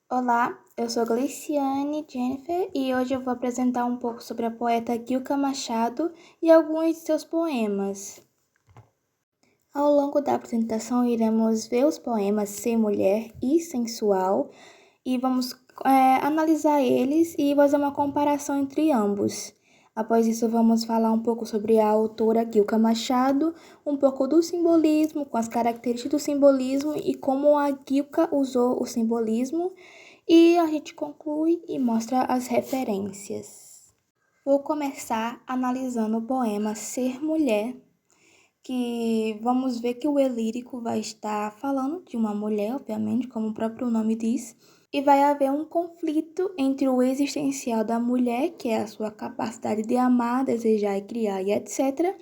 Olá, eu sou Gleiciane Jennifer e hoje eu vou apresentar um pouco sobre a poeta Guilca Machado e alguns de seus poemas. Ao longo da apresentação, iremos ver os poemas Ser Mulher e Sensual e vamos analisar eles e fazer uma comparação entre ambos. Após isso, vamos falar um pouco sobre a autora Guilca Machado, um pouco do simbolismo, com as características do simbolismo e como a Guilca usou o simbolismo. E a gente conclui e mostra as referências. Vou começar analisando o poema Ser Mulher, que vamos ver que o eu lírico vai estar falando de uma mulher, obviamente, como o próprio nome diz, e vai haver um conflito entre o existencial da mulher, que é a sua capacidade de amar, desejar e criar e etc.,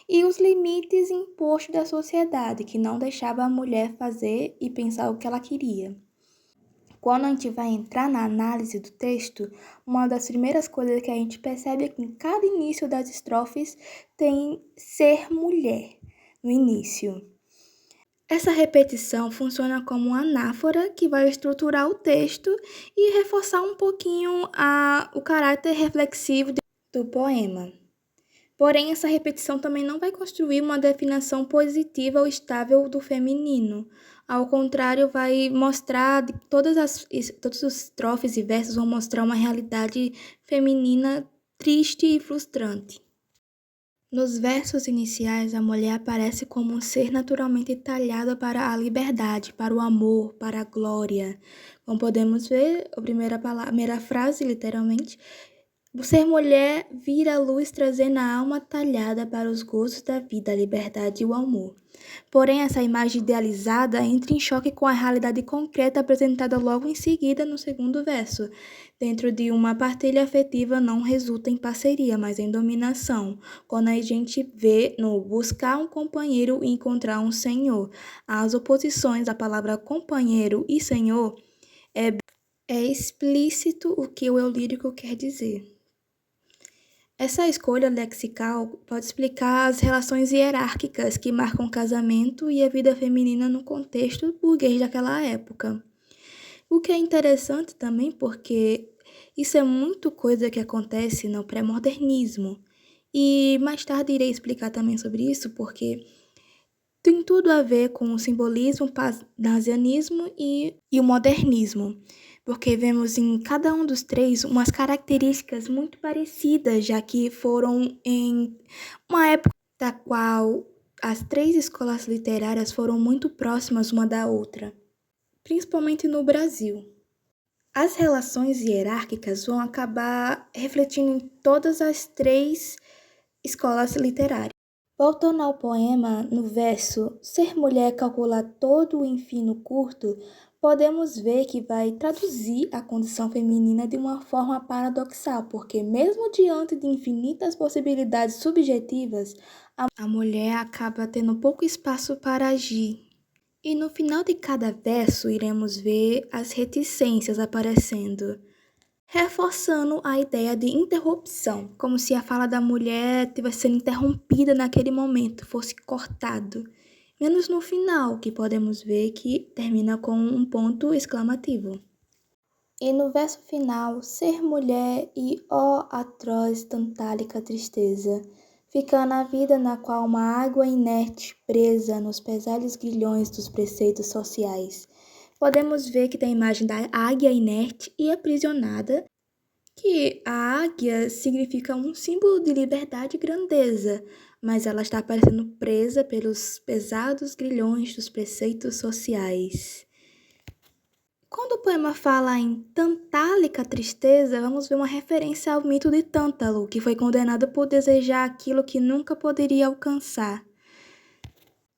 e os limites impostos da sociedade, que não deixava a mulher fazer e pensar o que ela queria. Quando a gente vai entrar na análise do texto, uma das primeiras coisas que a gente percebe é que em cada início das estrofes tem ser mulher no início. Essa repetição funciona como uma anáfora que vai estruturar o texto e reforçar um pouquinho o caráter reflexivo do poema. Porém, essa repetição também não vai construir uma definição positiva ou estável do feminino. Ao contrário, vai mostrar, todos os estrofes e versos vão mostrar uma realidade feminina triste e frustrante. Nos versos iniciais, a mulher aparece como um ser naturalmente talhado para a liberdade, para o amor, para a glória. Como podemos ver, a primeira frase, literalmente, ser mulher vira a luz trazendo a alma talhada para os gozos da vida, a liberdade e o amor. Porém, essa imagem idealizada entra em choque com a realidade concreta apresentada logo em seguida no segundo verso. Dentro de uma partilha afetiva não resulta em parceria, mas em dominação. Quando a gente vê no buscar um companheiro e encontrar um senhor. As oposições da palavra companheiro e senhor é explícito o que o eu lírico quer dizer. Essa escolha lexical pode explicar as relações hierárquicas que marcam o casamento e a vida feminina no contexto burguês daquela época. O que é interessante também porque isso é muito coisa que acontece no pré-modernismo. E mais tarde irei explicar também sobre isso porque tem tudo a ver com o simbolismo, panasianismo e o modernismo, porque vemos em cada um dos três umas características muito parecidas, já que foram em uma época da qual as três escolas literárias foram muito próximas uma da outra, principalmente no Brasil. As relações hierárquicas vão acabar refletindo em todas as três escolas literárias. Voltando ao poema, no verso Ser mulher calcula todo o ensino curto, podemos ver que vai traduzir a condição feminina de uma forma paradoxal, porque mesmo diante de infinitas possibilidades subjetivas, a mulher acaba tendo pouco espaço para agir. E no final de cada verso iremos ver as reticências aparecendo, reforçando a ideia de interrupção, como se a fala da mulher tivesse sendo interrompida naquele momento, fosse cortado. Menos no final, que podemos ver que termina com um ponto exclamativo. E no verso final, ser mulher e ó atroz tantálica tristeza, fica na vida na qual uma água inerte presa nos pesados grilhões dos preceitos sociais. Podemos ver que tem a imagem da águia inerte e aprisionada, que a águia significa um símbolo de liberdade e grandeza, mas ela está parecendo presa pelos pesados grilhões dos preceitos sociais. Quando o poema fala em tantálica tristeza, vamos ver uma referência ao mito de Tântalo, que foi condenado por desejar aquilo que nunca poderia alcançar.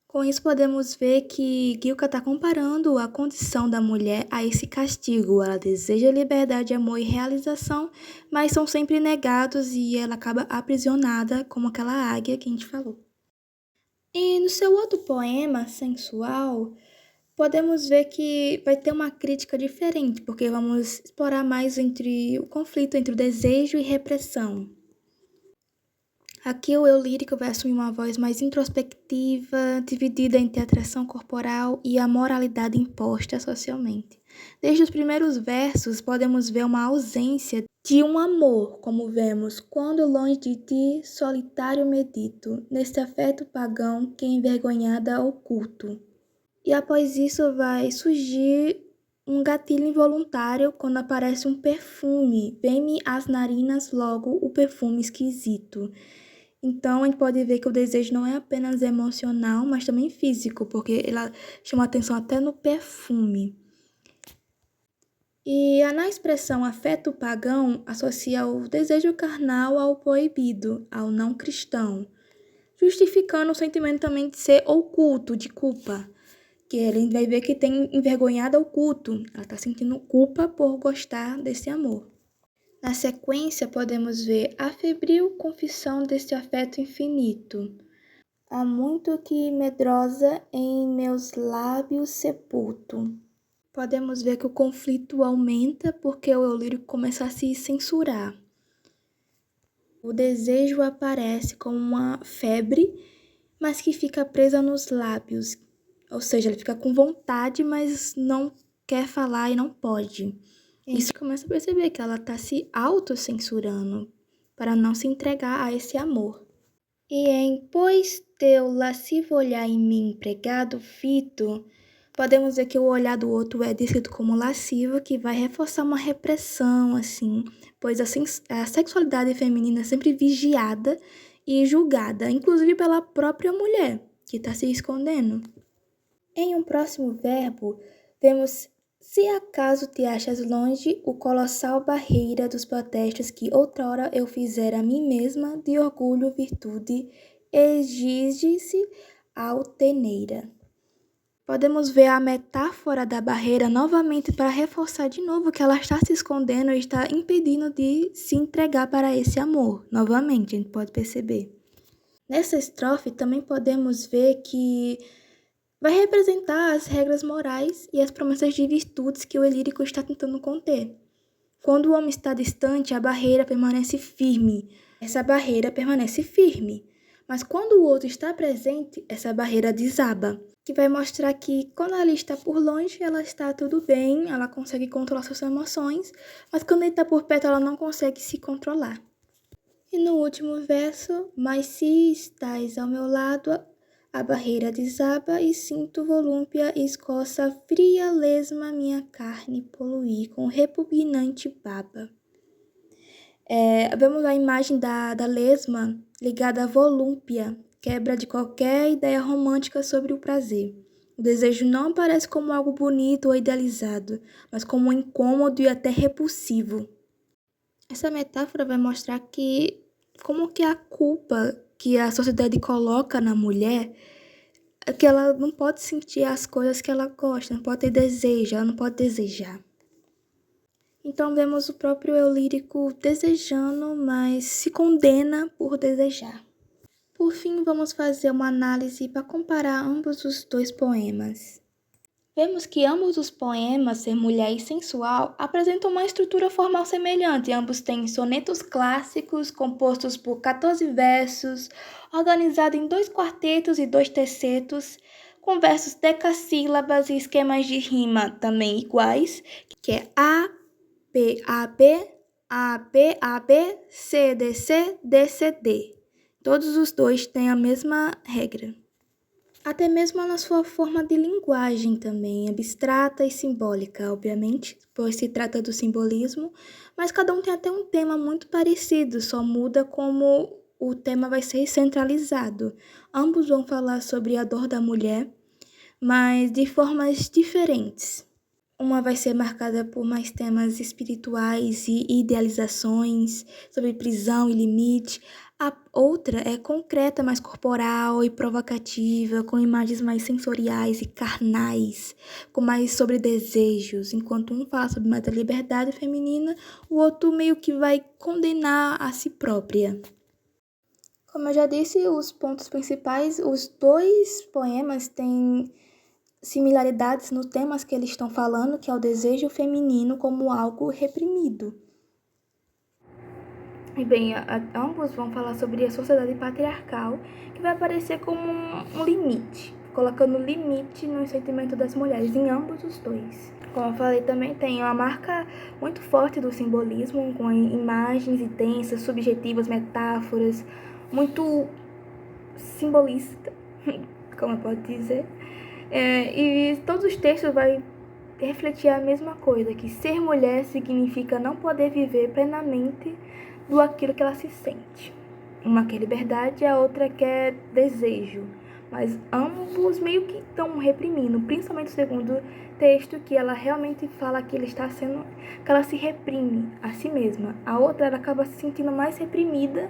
Com isso, podemos ver que Guilca está comparando a condição da mulher a esse castigo. Ela deseja liberdade, amor e realização, mas são sempre negados e ela acaba aprisionada como aquela águia que a gente falou. E no seu outro poema, Sensual, podemos ver que vai ter uma crítica diferente, porque vamos explorar mais entre o conflito entre o desejo e repressão. Aqui o eu lírico vai assumir uma voz mais introspectiva, dividida entre a atração corporal e a moralidade imposta socialmente. Desde os primeiros versos, podemos ver uma ausência de um amor, como vemos, quando longe de ti, solitário medito, neste afeto pagão que envergonhada oculto. E após isso vai surgir um gatilho involuntário quando aparece um perfume. Vem-me às narinas logo o perfume esquisito. Então, a gente pode ver que o desejo não é apenas emocional, mas também físico, porque ela chama atenção até no perfume. E na expressão afeto pagão, associa o desejo carnal ao proibido, ao não cristão, justificando o sentimento também de ser oculto, de culpa, que ele vai ver que tem envergonhado ao culto, ela está sentindo culpa por gostar desse amor. Na sequência, podemos ver a febril confissão deste afeto infinito. Há muito que medrosa em meus lábios sepulto. Podemos ver que o conflito aumenta porque o eu lírico começa a se censurar. O desejo aparece como uma febre, mas que fica presa nos lábios. Ou seja, ele fica com vontade, mas não quer falar e não pode. Isso começa a perceber que ela está se autocensurando para não se entregar a esse amor. E em pois teu lascivo olhar em mim pregado fito, podemos ver que o olhar do outro é descrito como lascivo, que vai reforçar uma repressão, assim, pois a sexualidade feminina é sempre vigiada e julgada, inclusive pela própria mulher, que está se escondendo. Em um próximo verbo, vemos se acaso te achas longe o colossal barreira dos protestos que outrora eu fizera a mim mesma de orgulho, virtude, exige-se alteneira. Podemos ver a metáfora da barreira novamente para reforçar de novo que ela está se escondendo e está impedindo de se entregar para esse amor. Novamente, a gente pode perceber. Nessa estrofe também podemos ver que vai representar as regras morais e as promessas de virtudes que o lírico está tentando conter. Quando o homem está distante, a barreira permanece firme. Essa barreira permanece firme. Mas quando o outro está presente, essa barreira desaba, que vai mostrar que quando ela está por longe, ela está tudo bem, ela consegue controlar suas emoções, mas quando ele está por perto, ela não consegue se controlar. E no último verso, mas se estás ao meu lado, a barreira desaba e sinto volúpia e escoça fria lesma minha carne poluir com repugnante baba. Vemos a imagem da lesma ligada à volúpia, quebra de qualquer ideia romântica sobre o prazer. O desejo não aparece como algo bonito ou idealizado, mas como incômodo e até repulsivo. Essa metáfora vai mostrar como que a culpa que a sociedade coloca na mulher é que ela não pode sentir as coisas que ela gosta, não pode ter desejo, ela não pode desejar. Então vemos o próprio eu lírico desejando, mas se condena por desejar. Por fim, vamos fazer uma análise para comparar ambos os dois poemas. Vemos que ambos os poemas, Ser Mulher e Sensual, apresentam uma estrutura formal semelhante. Ambos têm sonetos clássicos, compostos por 14 versos, organizados em 2 quartetos e 2 tercetos, com versos decassílabas e esquemas de rima também iguais, que é A, B, A, B, A, B, A, B, C, D, C, D, C, D. Todos os dois têm a mesma regra. Até mesmo na sua forma de linguagem também, abstrata e simbólica, obviamente, pois se trata do simbolismo, mas cada um tem até um tema muito parecido, só muda como o tema vai ser centralizado. Ambos vão falar sobre a dor da mulher, mas de formas diferentes. Uma vai ser marcada por mais temas espirituais e idealizações, sobre prisão e limite. A outra é concreta, mais corporal e provocativa, com imagens mais sensoriais e carnais, com mais sobre desejos. Enquanto um fala sobre mais a liberdade feminina, o outro meio que vai condenar a si própria. Como eu já disse, os pontos principais, os dois poemas têm similaridades nos temas que eles estão falando, que é o desejo feminino como algo reprimido. E bem, ambos vão falar sobre a sociedade patriarcal, que vai aparecer como um limite, colocando limite no sentimento das mulheres, em ambos os dois. Como eu falei, também tem uma marca muito forte do simbolismo, com imagens intensas, subjetivas, metáforas, muito simbolista, como eu posso dizer. E todos os textos vai refletir a mesma coisa, que ser mulher significa não poder viver plenamente do aquilo que ela se sente. Uma quer liberdade, a outra quer desejo. Mas ambos meio que estão reprimindo, principalmente o segundo texto, que ela realmente fala que que ela se reprime a si mesma. A outra, ela acaba se sentindo mais reprimida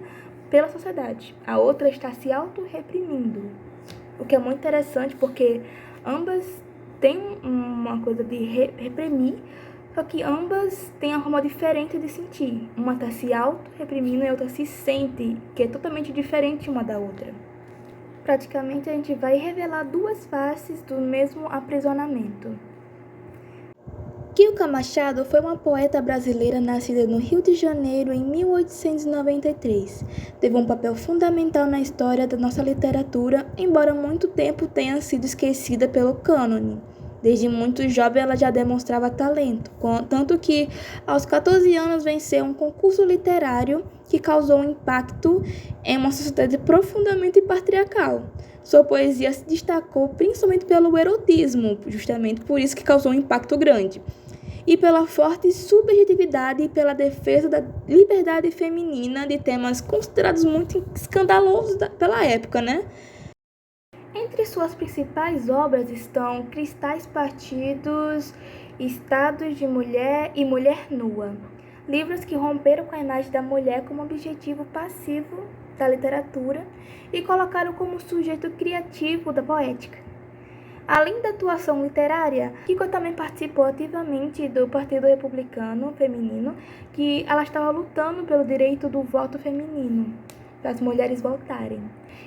pela sociedade. A outra está se auto-reprimindo. O que é muito interessante, porque ambas têm uma coisa de reprimir, só que ambas têm uma forma diferente de sentir. Uma está se auto-reprimindo e a outra se sente, que é totalmente diferente uma da outra. Praticamente a gente vai revelar duas faces do mesmo aprisionamento. Quilca Machado foi uma poeta brasileira nascida no Rio de Janeiro em 1893. Teve um papel fundamental na história da nossa literatura, embora muito tempo tenha sido esquecida pelo cânone. Desde muito jovem ela já demonstrava talento, tanto que aos 14 anos venceu um concurso literário que causou um impacto em uma sociedade profundamente patriarcal. Sua poesia se destacou principalmente pelo erotismo, justamente por isso que causou um impacto grande, e pela forte subjetividade e pela defesa da liberdade feminina de temas considerados muito escandalosos pela época, né? Entre suas principais obras estão Cristais Partidos, Estados de Mulher e Mulher Nua, livros que romperam com a imagem da mulher como objetivo passivo da literatura e colocaram como sujeito criativo da poética. Além da atuação literária, Kiko também participou ativamente do Partido Republicano Feminino, que ela estava lutando pelo direito do voto feminino, das mulheres votarem.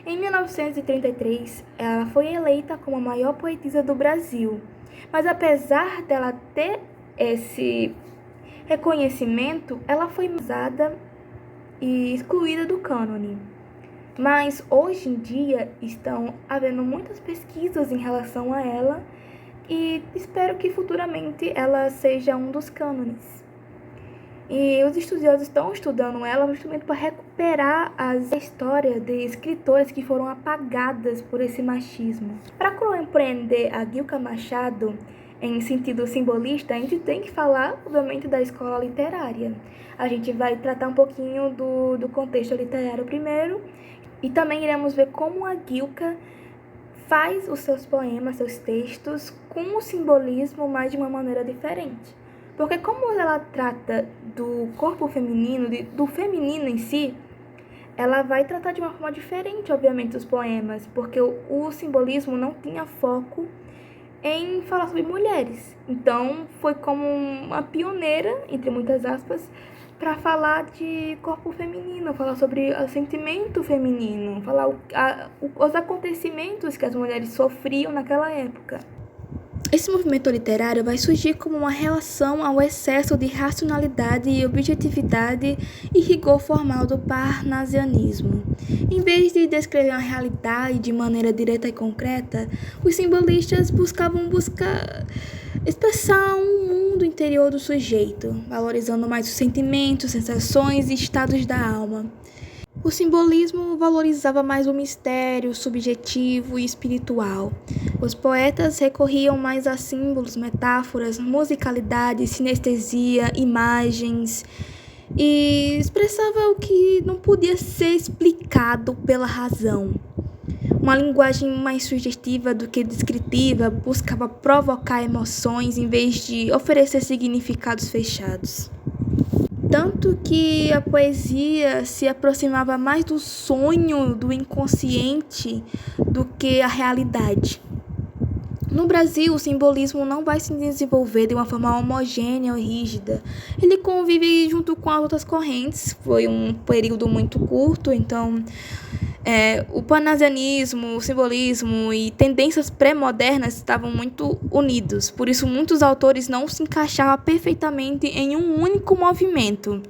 Em 1933, ela foi eleita como a maior poetisa do Brasil, mas apesar dela ter esse reconhecimento, ela foi usada e excluída do cânone. Mas hoje em dia estão havendo muitas pesquisas em relação a ela e espero que futuramente ela seja um dos cânones. E os estudiosos estão estudando ela justamente para recuperar a história de escritoras que foram apagadas por esse machismo. Para compreender a Quilca Machado em sentido simbolista, a gente tem que falar, obviamente, da escola literária. A gente vai tratar um pouquinho do contexto literário primeiro, e também iremos ver como a Quilca faz os seus poemas, seus textos, com o simbolismo, mas de uma maneira diferente. Porque como ela trata do corpo feminino, do feminino em si, ela vai tratar de uma forma diferente, obviamente, os poemas, porque o simbolismo não tinha foco em falar sobre mulheres. Então, foi como uma pioneira, entre muitas aspas, para falar de corpo feminino, falar sobre o sentimento feminino, falar os acontecimentos que as mulheres sofriam naquela época. Esse movimento literário vai surgir como uma reação ao excesso de racionalidade e objetividade e rigor formal do parnasianismo. Em vez de descrever a realidade de maneira direta e concreta, os simbolistas buscavam expressar um mundo interior do sujeito, valorizando mais os sentimentos, sensações e estados da alma. O simbolismo valorizava mais o mistério subjetivo e espiritual. Os poetas recorriam mais a símbolos, metáforas, musicalidade, sinestesia, imagens, e expressava o que não podia ser explicado pela razão. Uma linguagem mais sugestiva do que descritiva buscava provocar emoções em vez de oferecer significados fechados. Tanto que a poesia se aproximava mais do sonho, do inconsciente, do que a realidade. No Brasil, o simbolismo não vai se desenvolver de uma forma homogênea ou rígida. Ele convive junto com as outras correntes. Foi um período muito curto, então o panasianismo, o simbolismo e tendências pré-modernas estavam muito unidos. Por isso, muitos autores não se encaixavam perfeitamente em um único movimento,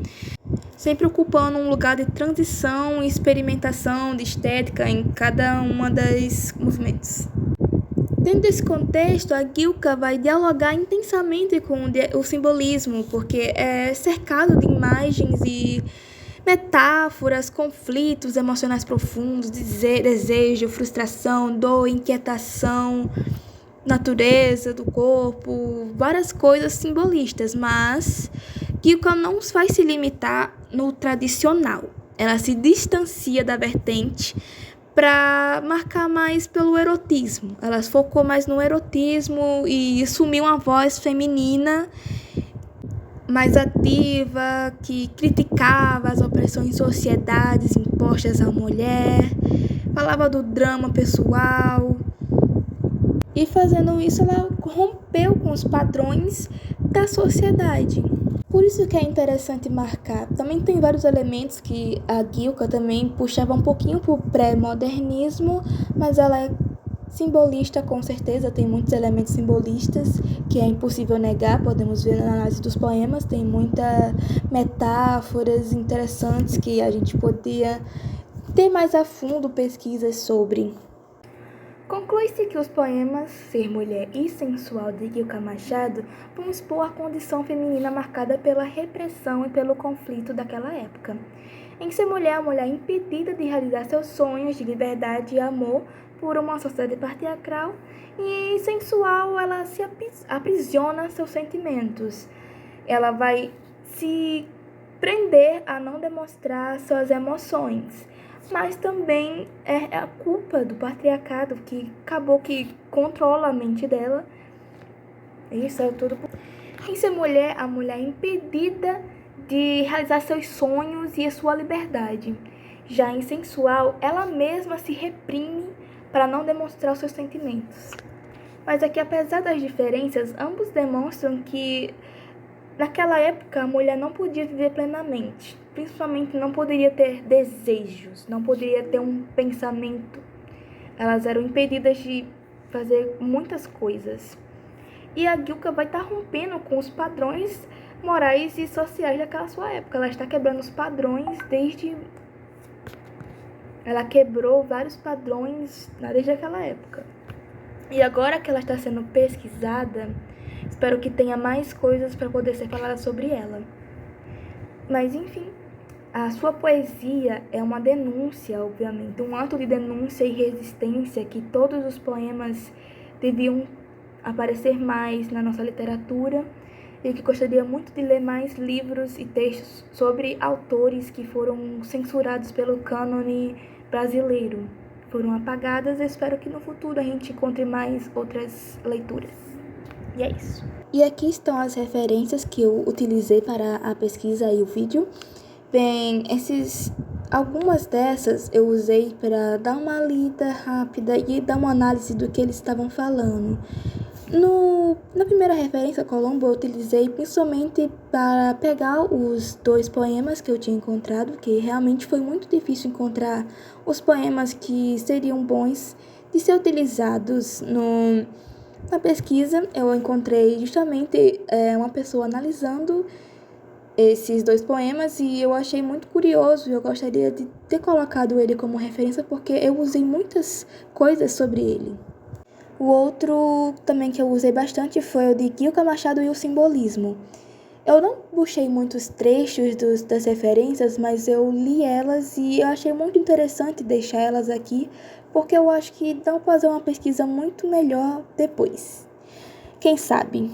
sempre ocupando um lugar de transição e experimentação de estética em cada uma das movimentos. Dentro desse contexto, a Gilka vai dialogar intensamente com o simbolismo, porque é cercado de imagens e metáforas, conflitos emocionais profundos, desejo, frustração, dor, inquietação, natureza do corpo, várias coisas simbolistas, mas Gilka não vai se limitar no tradicional. Ela se distancia da vertente para marcar mais pelo erotismo. Ela focou mais no erotismo e assumiu uma voz feminina mais ativa, que criticava as opressões em sociedades impostas à mulher, falava do drama pessoal. E fazendo isso, ela rompeu com os padrões da sociedade. Por isso que é interessante marcar. Também tem vários elementos que a Gilka também puxava um pouquinho para o pré-modernismo, mas ela é simbolista, com certeza, tem muitos elementos simbolistas que é impossível negar, podemos ver na análise dos poemas, tem muitas metáforas interessantes que a gente poderia ter mais a fundo pesquisas sobre. Conclui-se que os poemas Ser Mulher e Sensual de Gilka Machado vão expor a condição feminina marcada pela repressão e pelo conflito daquela época. Em Ser Mulher, a mulher é impedida de realizar seus sonhos de liberdade e amor por uma sociedade patriarcal, e em Sensual ela se aprisiona seus sentimentos. Ela vai se prender a não demonstrar suas emoções. Mas também é a culpa do patriarcado que acabou que controla a mente dela. Isso é tudo. Em Ser Mulher, a mulher é impedida de realizar seus sonhos e a sua liberdade. Já em Sensual, ela mesma se reprime para não demonstrar os seus sentimentos. Mas aqui, apesar das diferenças, ambos demonstram que naquela época a mulher não podia viver plenamente. Principalmente não poderia ter desejos, não poderia ter um pensamento. Elas eram impedidas de fazer muitas coisas. E a Gilka vai estar rompendo com os padrões morais e sociais daquela sua época. Ela está quebrando os padrões desde... Ela quebrou vários padrões desde aquela época. E agora que ela está sendo pesquisada, espero que tenha mais coisas para poder ser falada sobre ela. Mas, enfim, a sua poesia é uma denúncia, obviamente, um ato de denúncia e resistência que todos os poemas deviam aparecer mais na nossa literatura, e que gostaria muito de ler mais livros e textos sobre autores que foram censurados pelo cânone brasileiro. Foram apagadas, eu espero que no futuro a gente encontre mais outras leituras. E é isso. E aqui estão as referências que eu utilizei para a pesquisa e o vídeo. Bem, algumas dessas eu usei para dar uma lida rápida e dar uma análise do que eles estavam falando. Na primeira referência, Colombo, eu utilizei principalmente para pegar os 2 poemas que eu tinha encontrado, que realmente foi muito difícil encontrar os poemas que seriam bons de ser utilizados na pesquisa. Eu encontrei justamente uma pessoa analisando esses 2 poemas e eu achei muito curioso e eu gostaria de ter colocado ele como referência porque eu usei muitas coisas sobre ele. O outro também que eu usei bastante foi o de Gilka Machado e o simbolismo. Eu não puxei muitos trechos das referências, mas eu li elas e eu achei muito interessante deixar elas aqui, porque eu acho que dá para fazer uma pesquisa muito melhor depois. Quem sabe?